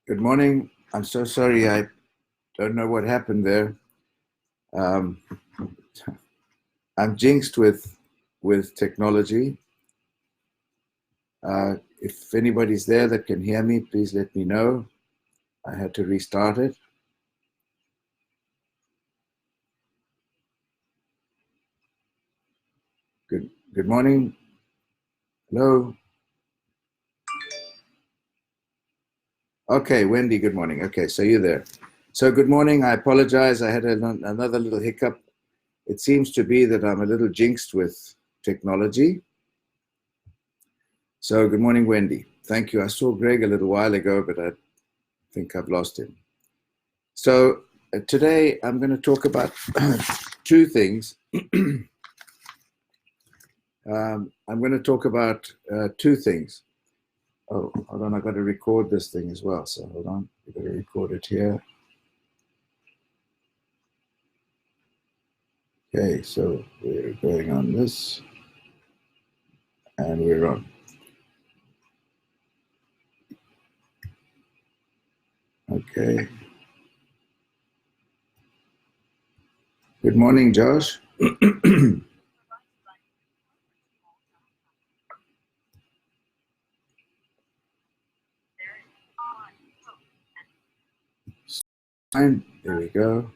Good morning. I'm so sorry. I don't know what happened there. Um, I'm jinxed with technology. If anybody's there that can hear me, please let me know. I had to restart it. Good morning. Hello. Okay, Wendy. Good morning. Okay, so you're there. So good morning. I apologize. I had another little hiccup. It seems to be that I'm a little jinxed with technology. So good morning, Wendy. Thank you. I saw Greg a little while ago, but I think I've lost him. So today I'm going to talk about two things. I'm going to talk about two things. Oh, hold on. I've got to record this thing as well. So hold on. I've got to record it here. Okay, so we're going on this. And we're on. Okay. Good morning, Josh. Fine. There we go.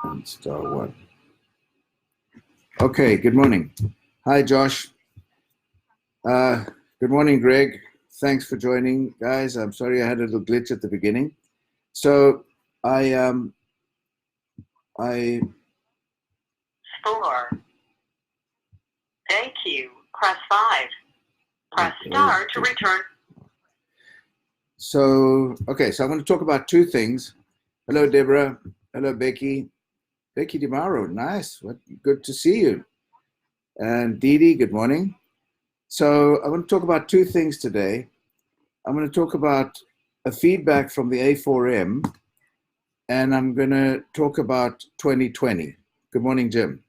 And star one. Okay, good morning. Hi, Josh. Good morning, Greg. Thanks for joining, guys. I'm sorry I had a little glitch at the beginning. So I 4. Thank you. Press 5. Press star to return. So I'm going to talk about two things. Hello, Deborah. Hello, Becky. Becky DeMauro. Nice. Good to see you. And Dee Dee, good morning. So I want to talk about two things today. I'm going to talk about a feedback from the A4M, and I'm going to talk about 2020. Good morning, Jim.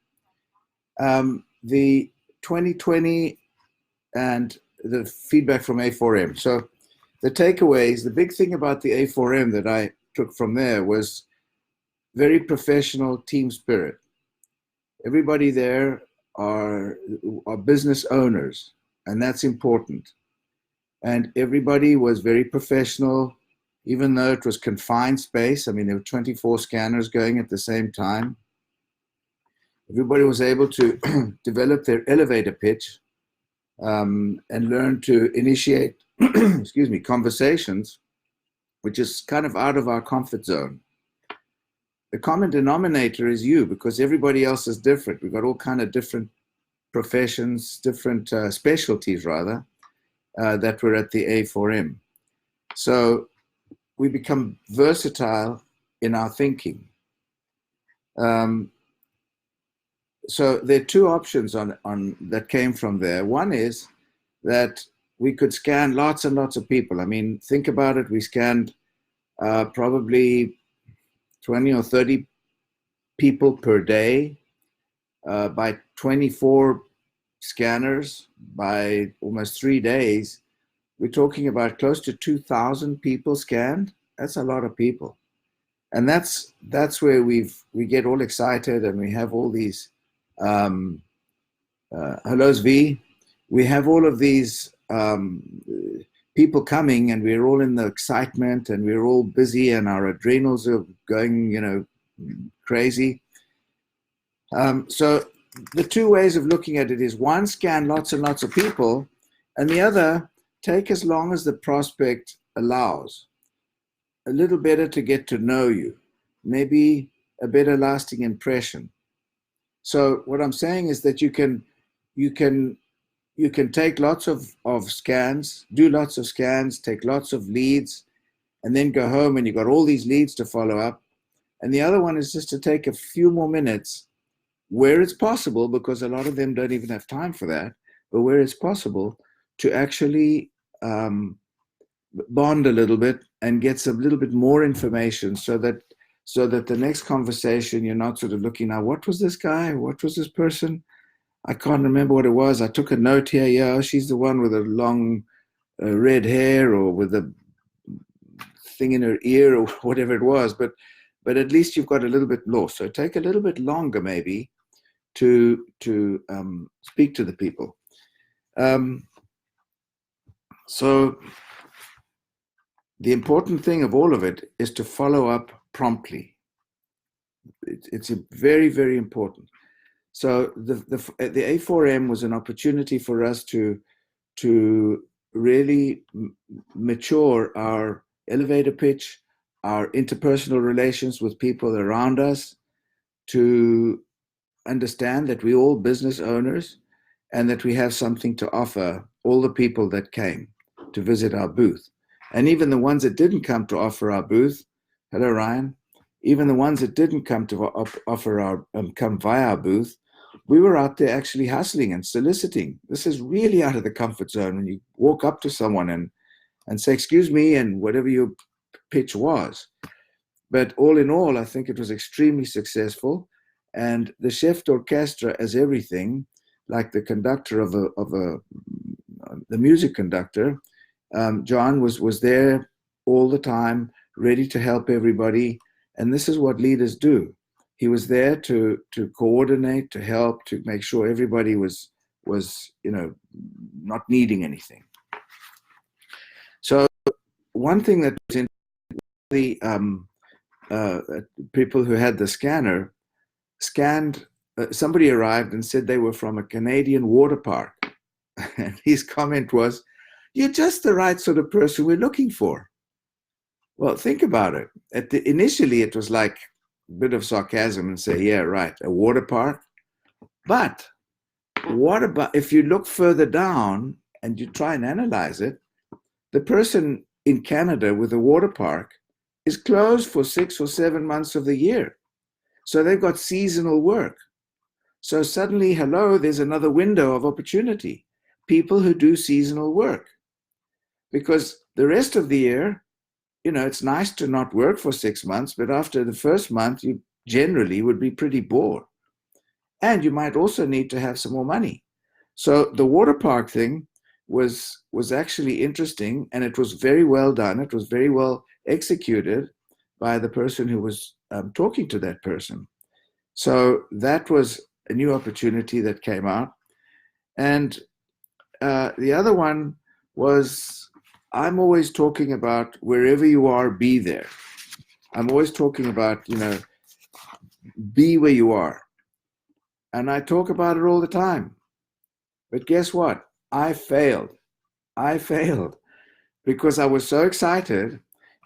The 2020 and the feedback from A4M. So the takeaways, the big thing about the A4M that I took from there was very professional team spirit. Everybody there are business owners, and that's important. And everybody was very professional, even though it was confined space. I mean, there were 24 scanners going at the same time. Everybody was able to develop their elevator pitch and learn to initiate, excuse me, conversations, which is kind of out of our comfort zone. The common denominator is you, because everybody else is different. We've got all kind of different professions, different specialties rather, that were at the A4M. So we become versatile in our thinking. So there are two options on that came from there. One is that we could scan lots and lots of people. I mean, think about it. We scanned probably 20 or 30 people per day by 24 scanners by almost 3 days. We're talking about close to 2,000 people scanned. That's a lot of people. And that's where we get all excited, and we have all these hellos V. We have all of these people coming, and we're all in the excitement, and we're all busy, and our adrenals are going, crazy. So the two ways of looking at it is one, scan lots and lots of people, and the other, take as long as the prospect allows. A little better to get to know you, maybe a better lasting impression. So what I'm saying is that you can take lots of scans, do lots of scans, take lots of leads, and then go home and you've got all these leads to follow up. And the other one is just to take a few more minutes where it's possible, because a lot of them don't even have time for that, but where it's possible to actually bond a little bit and get some little bit more information, so that the next conversation, you're not sort of looking, now, what was this guy? What was this person? I can't remember what it was. I took a note here. Yeah, she's the one with the long red hair or with the thing in her ear or whatever it was. But at least you've got a little bit more. So take a little bit longer maybe to speak to the people. So the important thing of all of it is to follow up promptly. It's very, very important. So the A4M was an opportunity for us to really mature our elevator pitch, our interpersonal relations with people around us, to understand that we're all business owners and that we have something to offer all the people that came to visit our booth. And even the ones that didn't come to offer our booth, hello Ryan, even the ones that didn't come to offer our, come via our booth, we were out there actually hustling and soliciting. This is really out of the comfort zone when you walk up to someone and say, excuse me, and whatever your pitch was. But all in all, I think it was extremely successful. And the chef d'orchestre as everything, like the conductor of the music conductor, John was there all the time, ready to help everybody. And this is what leaders do. He was there to coordinate, to help, to make sure everybody was not needing anything. So one thing that was in the people who had the scanner scanned, somebody arrived and said they were from a Canadian water park. And his comment was, "You're just the right sort of person we're looking for." Well, think about it. Initially, it was like a bit of sarcasm and say, yeah, right, a water park. But what about if you look further down and you try and analyze it, the person in Canada with a water park is closed for 6 or 7 months of the year. So they've got seasonal work. So suddenly, hello, there's another window of opportunity. People who do seasonal work. Because the rest of the year, it's nice to not work for 6 months, but after the first month, you generally would be pretty bored. And you might also need to have some more money. So the water park thing was actually interesting, and it was very well done. It was very well executed by the person who was talking to that person. So that was a new opportunity that came out. And the other one was, I'm always talking about wherever you are, be there. I'm always talking about, be where you are. And I talk about it all the time. But guess what? I failed. Because I was so excited.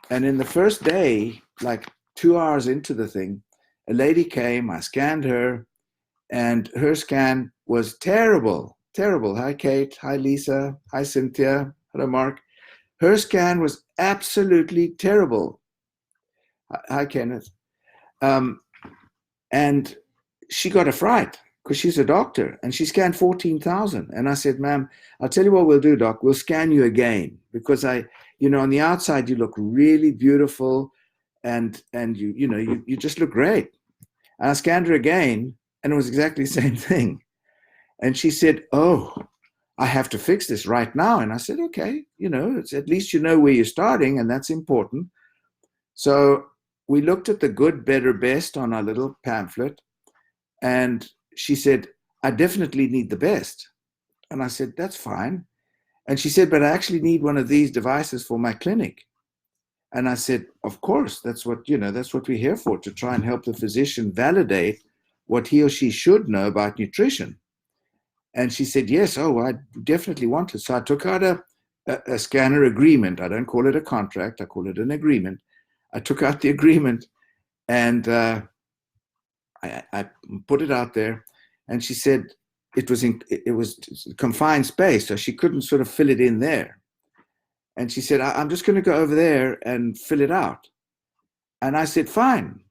And in the first day, like 2 hours into the thing, a lady came, I scanned her, and her scan was terrible. Hi, Kate. Hi, Lisa. Hi, Cynthia. Hello, Mark. Her scan was absolutely terrible. Hi, Kenneth. And she got a fright because she's a doctor, and she scanned 14,000. And I said, ma'am, I'll tell you what we'll do, doc. We'll scan you again because on the outside you look really beautiful, and you just look great. And I scanned her again, and it was exactly the same thing. And she said, oh, I have to fix this right now. And I said, okay, it's at least you know where you're starting, and that's important. So we looked at the good, better, best on our little pamphlet, and she said, I definitely need the best. And I said, that's fine. And she said, but I actually need one of these devices for my clinic. And I said, of course, that's what we're here for, to try and help the physician validate what he or she should know about nutrition. And she said, yes, I definitely want it. So I took out a scanner agreement. I don't call it a contract. I call it an agreement. I took out the agreement, and I put it out there. And she said it was confined space, so she couldn't sort of fill it in there. And she said, I'm just going to go over there and fill it out. And I said, fine.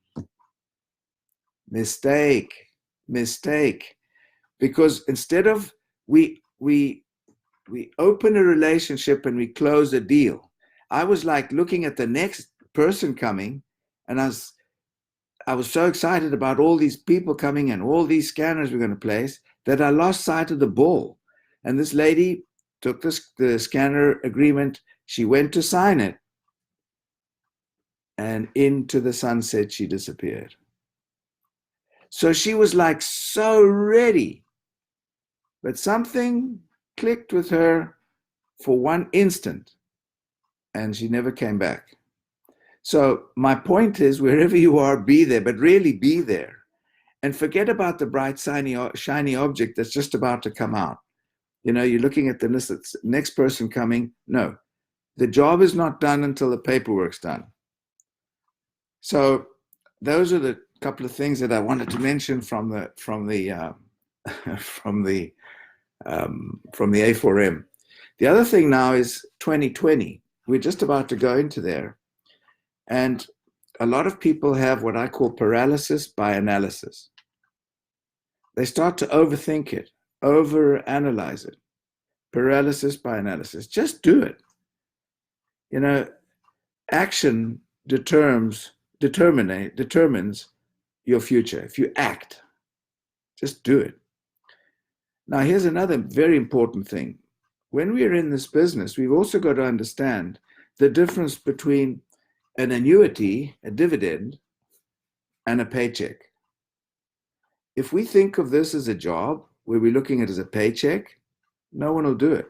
Mistake. Because instead of we open a relationship and we close a deal, I was like looking at the next person coming, and I was so excited about all these people coming and all these scanners we're going to place that I lost sight of the ball. And this lady took the scanner agreement. She went to sign it. And into the sunset she disappeared. So she was like so ready. But something clicked with her for one instant. And she never came back. So my point is, wherever you are, be there, but really be there. And forget about the bright, shiny object that's just about to come out. You know, you're looking at the next person coming. No, the job is not done until the paperwork's done. So those are the couple of things that I wanted to mention from the A4M. The other thing now is 2020. We're just about to go into there. And a lot of people have what I call paralysis by analysis. They start to overthink it, overanalyze it. Paralysis by analysis. Just do it. You know, action determines your future. If you act, just do it. Now, here's another very important thing. When we're in this business, we've also got to understand the difference between an annuity, a dividend, and a paycheck. If we think of this as a job where we're looking at it as a paycheck, no one will do it.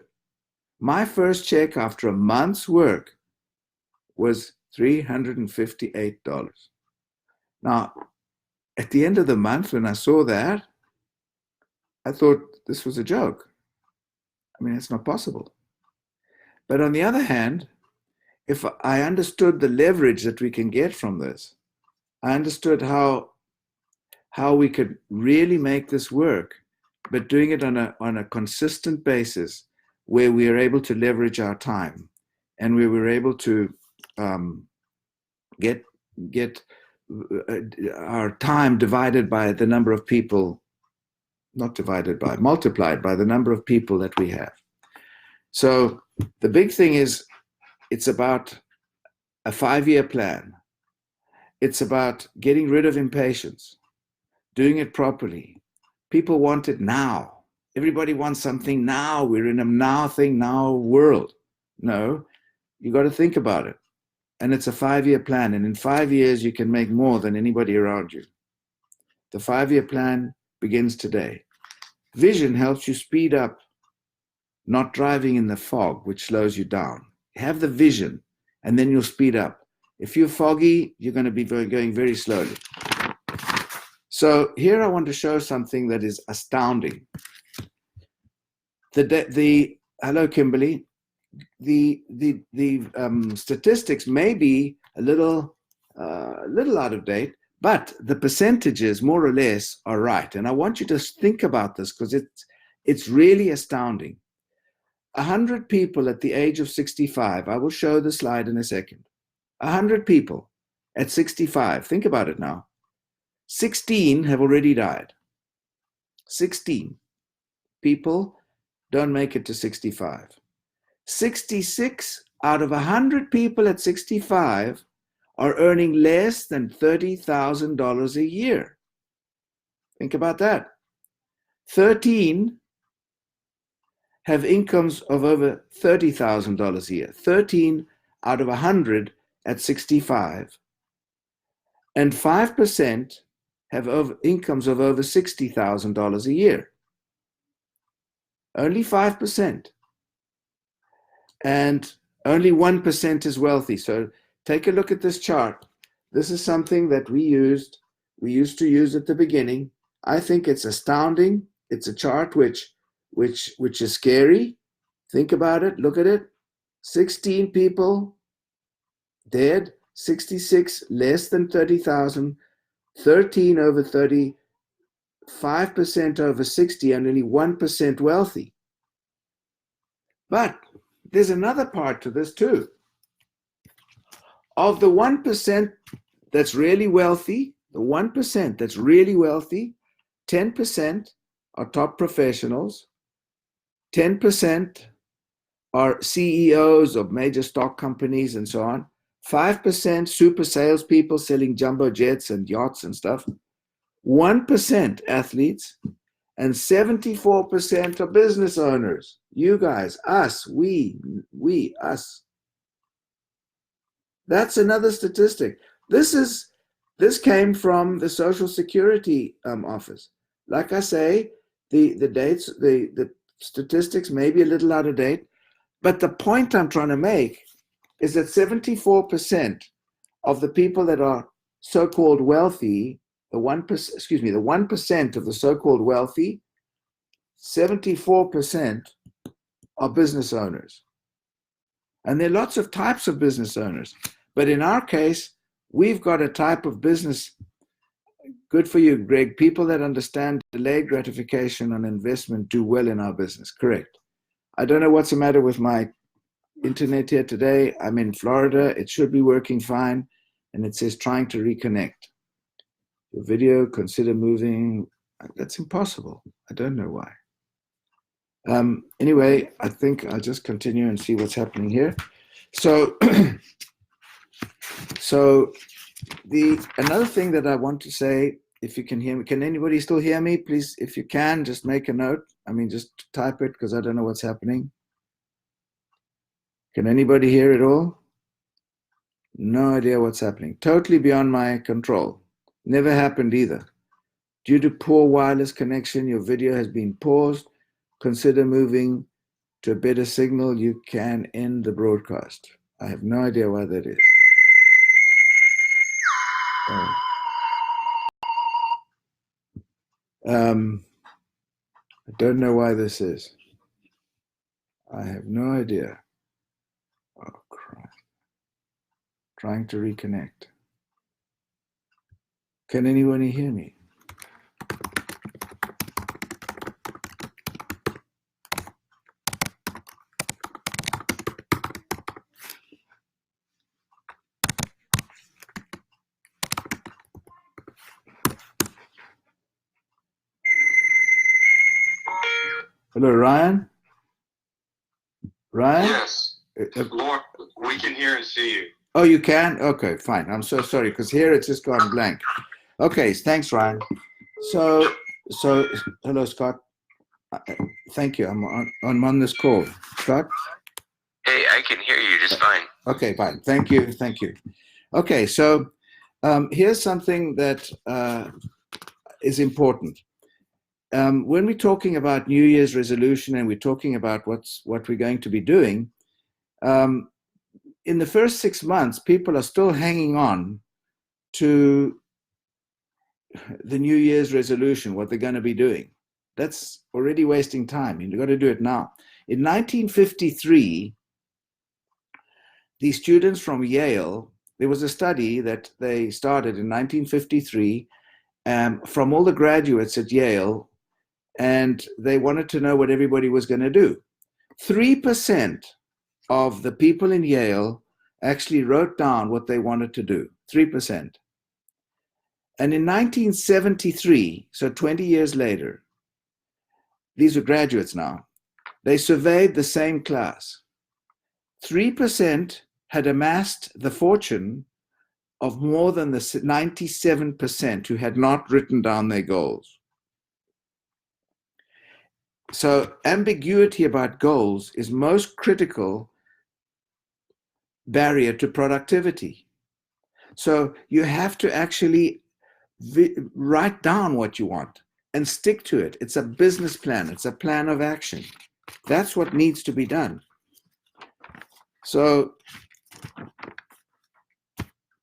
My first check after a month's work was $358. Now, at the end of the month, when I saw that, I thought this was a joke. I mean, it's not possible. But on the other hand, if I understood the leverage that we can get from this, I understood how we could really make this work, but doing it on a consistent basis where we are able to leverage our time and we were able to get our time divided by the number of people, not divided by, multiplied by the number of people that we have. So the big thing is, it's about a 5-year plan. It's about getting rid of impatience, doing it properly. People want it now. Everybody wants something now. We're in a now thing, now world. No, you got to think about it. And it's a 5-year plan. And in 5 years, you can make more than anybody around you. The 5-year plan begins today. Vision helps you speed up, not driving in the fog, which slows you down. Have the vision, and then you'll speed up. If you're foggy, you're going to be going very slowly. So here I want to show something that is astounding. Hello, Kimberly. The statistics may be a little out of date, but the percentages more or less are right. And I want you to think about this because it's really astounding. 100 people at the age of 65. I will show the slide in a second. 100 people at 65. Think about it now. 16 have already died. 16 people don't make it to 65. 66 out of 100 people at 65 are earning less than $30,000 a year. Think about that. 13 have incomes of over $30,000 a year. 13 out of 100 at 65. And 5% have incomes of over $60,000 a year. Only 5%. And only 1% is wealthy. So take a look at this chart. This is something that we used to use at the beginning. I think it's astounding. It's a chart which is scary. Think about it. Look at it. 16 people dead. 66 less than 30,000. 13 over 30. 5% over 60, and only 1% wealthy. But there's another part to this too. Of the 1% that's really wealthy, 10% are top professionals, 10% are CEOs of major stock companies and so on, 5% super salespeople selling jumbo jets and yachts and stuff, 1% athletes, And 74% are business owners. You guys, us, we, us. That's another statistic. This came from the Social Security office. Like I say, the dates, the statistics may be a little out of date, but the point I'm trying to make is that 74% of the people that are so-called wealthy, the 1% of the so-called wealthy, 74% are business owners. And there are lots of types of business owners. But in our case, we've got a type of business. Good for you, Greg. People that understand delayed gratification on investment do well in our business. Correct. I don't know what's the matter with my internet here today. I'm in Florida. It should be working fine. And it says trying to reconnect. Your video, consider moving. That's impossible. I don't know why. Anyway, I think I'll just continue and see what's happening here. So, another thing that I want to say, if you can hear me, can anybody still hear me? Please, if you can, just make a note. I mean, just type it because I don't know what's happening. Can anybody hear it all? No idea what's happening. Totally beyond my control. Never happened either. Due to poor wireless connection, your video has been paused. Consider moving to a better signal. You can end the broadcast. I have no idea why that is. I don't know why this is. I have no idea. Oh, crap. Trying to reconnect. Can anyone hear me? Hello, Ryan? Ryan? Yes. Lord, we can hear and see you. Oh, you can? Okay, fine. I'm so sorry, because here it's just gone blank. Okay, thanks, Ryan. So hello, Scott. Thank you. I'm on this call. Scott? Hey, I can hear you just fine. Okay, fine. Thank you. Okay, so here's something that is important. When we're talking about New Year's resolution and we're talking about what we're going to be doing, in the first 6 months, people are still hanging on to the New Year's resolution, what they're going to be doing. That's already wasting time. You've got to do it now. In 1953, the students from Yale, there was a study that they started in 1953 from all the graduates at Yale, and they wanted to know what everybody was going to do. 3% of the people in Yale actually wrote down what they wanted to do, 3%. And in 1973, so 20 years later, these are graduates now, they surveyed the same class. 3% had amassed the fortune of more than the 97% who had not written down their goals. So ambiguity about goals is most critical barrier to productivity. So you have to actually write down what you want and stick to it. It's a business plan. It's a plan of action. That's what needs to be done. So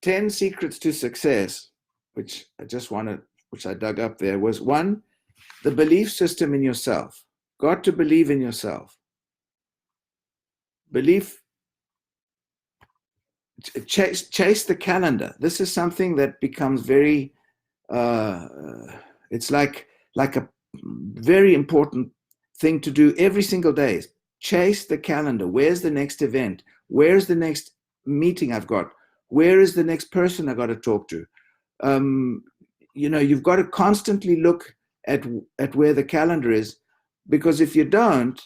10 secrets to success, which I dug up there, was 1, the belief system in yourself. Got to believe in yourself. Belief, chase the calendar. This is something that becomes very, it's like a very important thing to do every single day. Chase the calendar. Where's the next event? Where's the next meeting I've got? Where is the next person I got to talk to? You've got to constantly look at where the calendar is, because if you don't,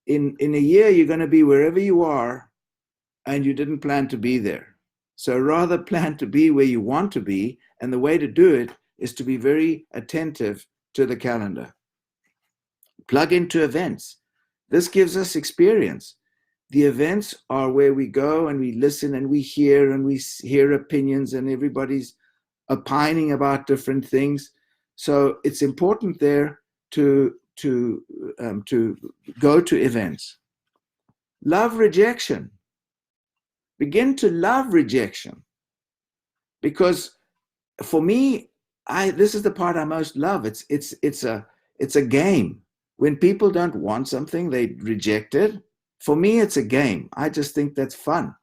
in a year, you're going to be wherever you are and you didn't plan to be there. So rather plan to be where you want to be. And the way to do it is to be very attentive to the calendar. Plug into events. This gives us experience. The events are where we go and we listen and we hear opinions, and everybody's opining about different things. So it's important there to go to events. Love rejection. Begin to love rejection, because for me, this is the part I most love. It's a game. When people don't want something, they reject it. For me, it's a game. I just think that's fun.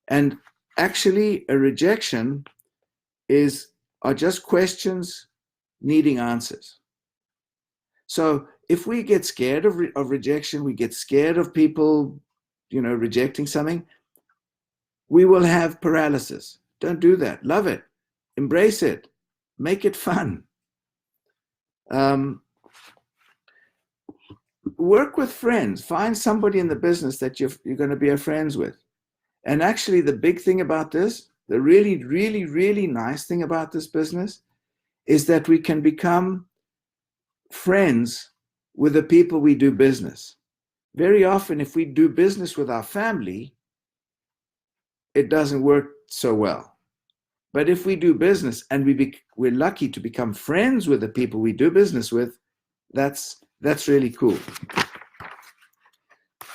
And actually, a rejection are just questions needing answers. So if we get scared of rejection, we get scared of people, rejecting something, we will have paralysis. Don't do that. Love it. Embrace it. Make it fun. Work with friends. Find somebody in the business that you're going to be friends with. And actually, the big thing about this, the really, really, really nice thing about this business is that we can become friends with the people we do business. Very often, if we do business with our family, it doesn't work so well. But if we do business and we're lucky to become friends with the people we do business with, that's really cool.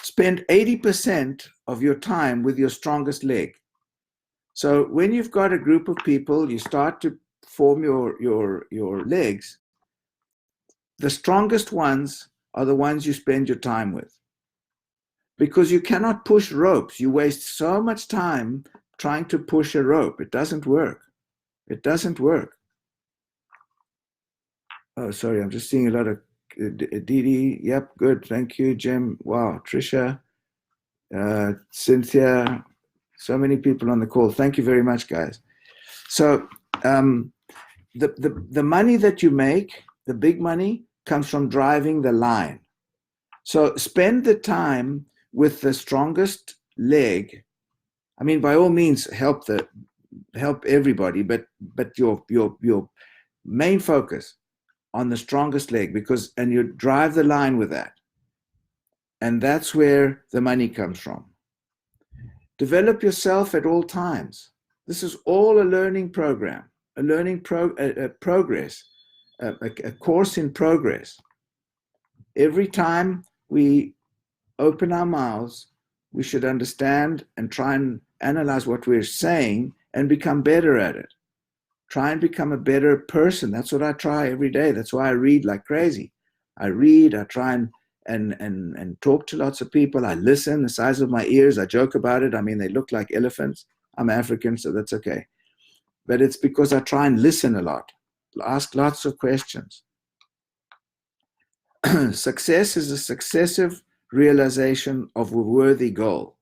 Spend 80% of your time with your strongest leg. So when you've got a group of people, you start to form your legs. The strongest ones are the ones you spend your time with. Because you cannot push ropes. You waste so much time trying to push a rope. It doesn't work. It doesn't work. Oh, sorry, I'm just seeing a lot of Didi. Yep, good. Thank you, Jim. Wow, Trisha, Cynthia, so many people on the call. Thank you very much, guys. So the money that you make, the big money, comes from driving the line. So spend the time with the strongest leg. I mean, by all means, help everybody, but your main focus on the strongest leg, and you drive the line with that. And that's where the money comes from. Develop yourself at all times. This is all a learning program, a learning progress, a course in progress. Every time we open our mouths, we should understand and try and analyze what we're saying and become better at it. Try and become a better person. That's what I try every day. That's why I read like crazy. I read, I try and talk to lots of people. I listen, the size of my ears, I joke about it. I mean, they look like elephants. I'm African, so that's okay. But it's because I try and listen a lot, ask lots of questions. Success is a successive realization of a worthy goal.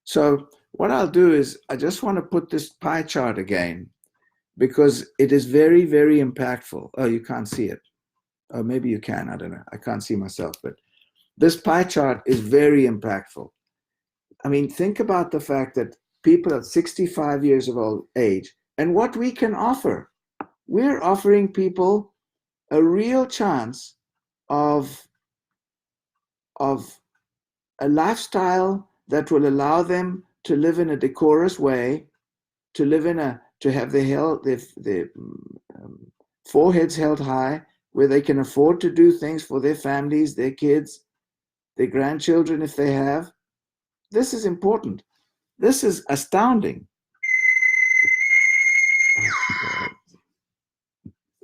So what I'll do is I just want to put this pie chart again, because it is very, very impactful. Oh, you can't see it. Oh, maybe you can. I don't know. I can't see myself. But this pie chart is very impactful. I mean, think about the fact that people at 65 years of age and what we can offer. We're offering people a real chance of a lifestyle that will allow them to live in a decorous way, to have their foreheads held high, where they can afford to do things for their families, their kids, their grandchildren if they have. This is important. This is astounding.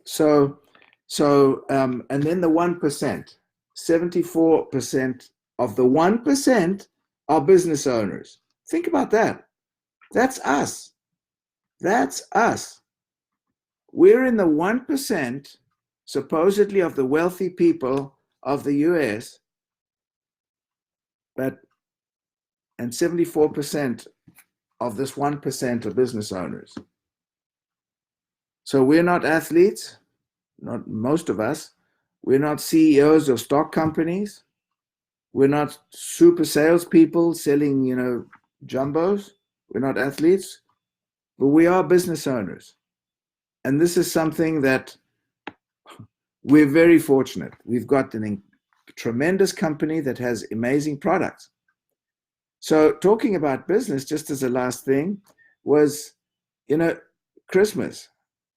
So and then the 1%, 74% of the 1% are business owners. Think about that. That's us. That's us. We're in the 1%, supposedly, of the wealthy people of the US, and 74% of this 1% are business owners. So we're not athletes, not most of us. We're not CEOs of stock companies. We're not super salespeople selling, jumbos. We're not athletes, but we are business owners. And this is something that we're very fortunate. We've got a tremendous company that has amazing products. So talking about business, just as a last thing, was, Christmas.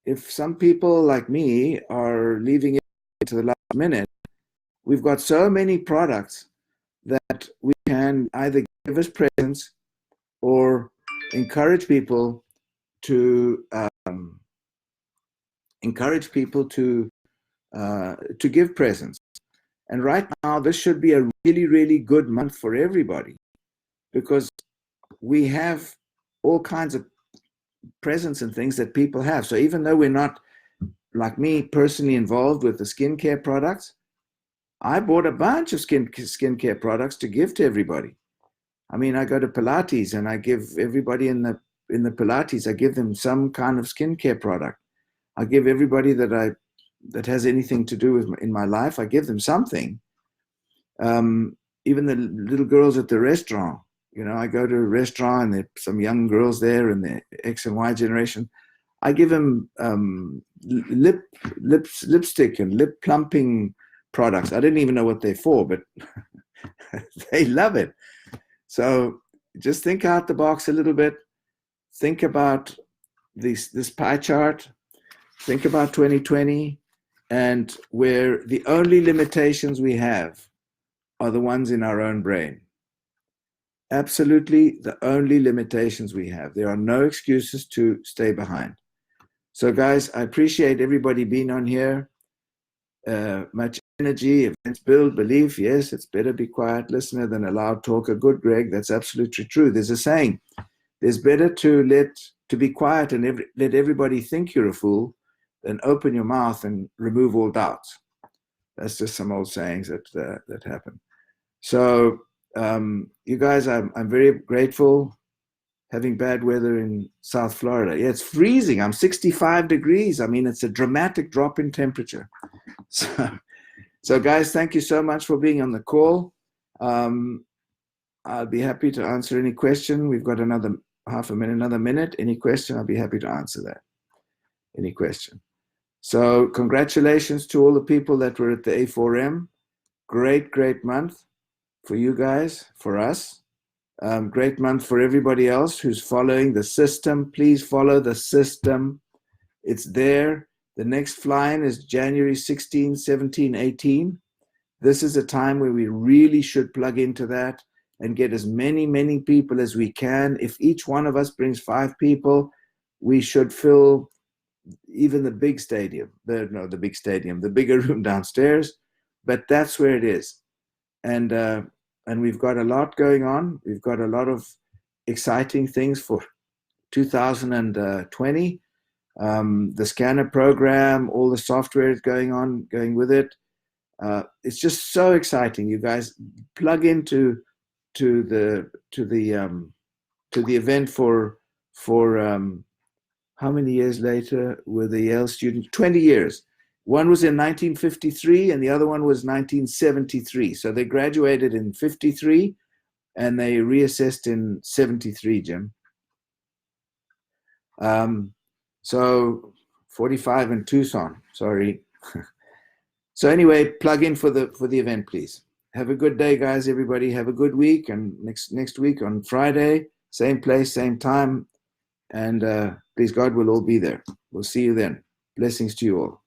If some people like me are leaving it to the last minute, we've got so many products that we can either give as presents or encourage people to give presents. And right now, this should be a really, really good month for everybody, because we have all kinds of presents and things that people have. So even though we're not, like me, personally involved with the skincare products, I bought a bunch of skincare products to give to everybody. I mean, I go to Pilates and I give everybody in the Pilates, I give them some kind of skincare product. I give everybody that has anything to do with in my life, I give them something. Even the little girls at the restaurant, I go to a restaurant and there's some young girls there in the X and Y generation. I give them lipstick and lip plumping products. I didn't even know what they're for, but they love it. So just think out the box a little bit. Think about this pie chart. Think about 2020, and where the only limitations we have are the ones in our own brain. Absolutely the only limitations we have. There are no excuses to stay behind. So guys, I appreciate everybody being on here. Much energy, events build belief. Yes, it's better be quiet listener than a loud talker. Good, Greg. That's absolutely true. There's a saying, there's better to be quiet and let everybody think you're a fool than open your mouth and remove all doubts. That's just some old sayings that happen. So you guys, I'm very grateful. Having bad weather in South Florida. Yeah, it's freezing. I'm 65 degrees. I mean, it's a dramatic drop in temperature. So guys, thank you so much for being on the call. I'll be happy to answer any question. We've got another minute. Any question, I'll be happy to answer that. Any question. So congratulations to all the people that were at the A4M. Great month for you guys, for us. Great month for everybody else who's following the system. Please follow the system. It's there. The next fly-in is January 16, 17, 18. This is a time where we really should plug into that and get as many people as we can. If each one of us brings 5 people, we should fill even the big stadium. The bigger room downstairs. But that's where it is. And we've got a lot going on. We've got a lot of exciting things for 2020. The scanner program, all the software is going with it. It's just so exciting. You guys plug into the event for how many years later were the Yale students? 20 years. One was in 1953 and the other one was 1973. So they graduated in 53 and they reassessed in 73, Jim. So 45 in Tucson, sorry. So anyway, plug in for the event, please. Have a good day, guys, everybody. Have a good week. And next week on Friday, same place, same time. And please God, we'll all be there. We'll see you then. Blessings to you all.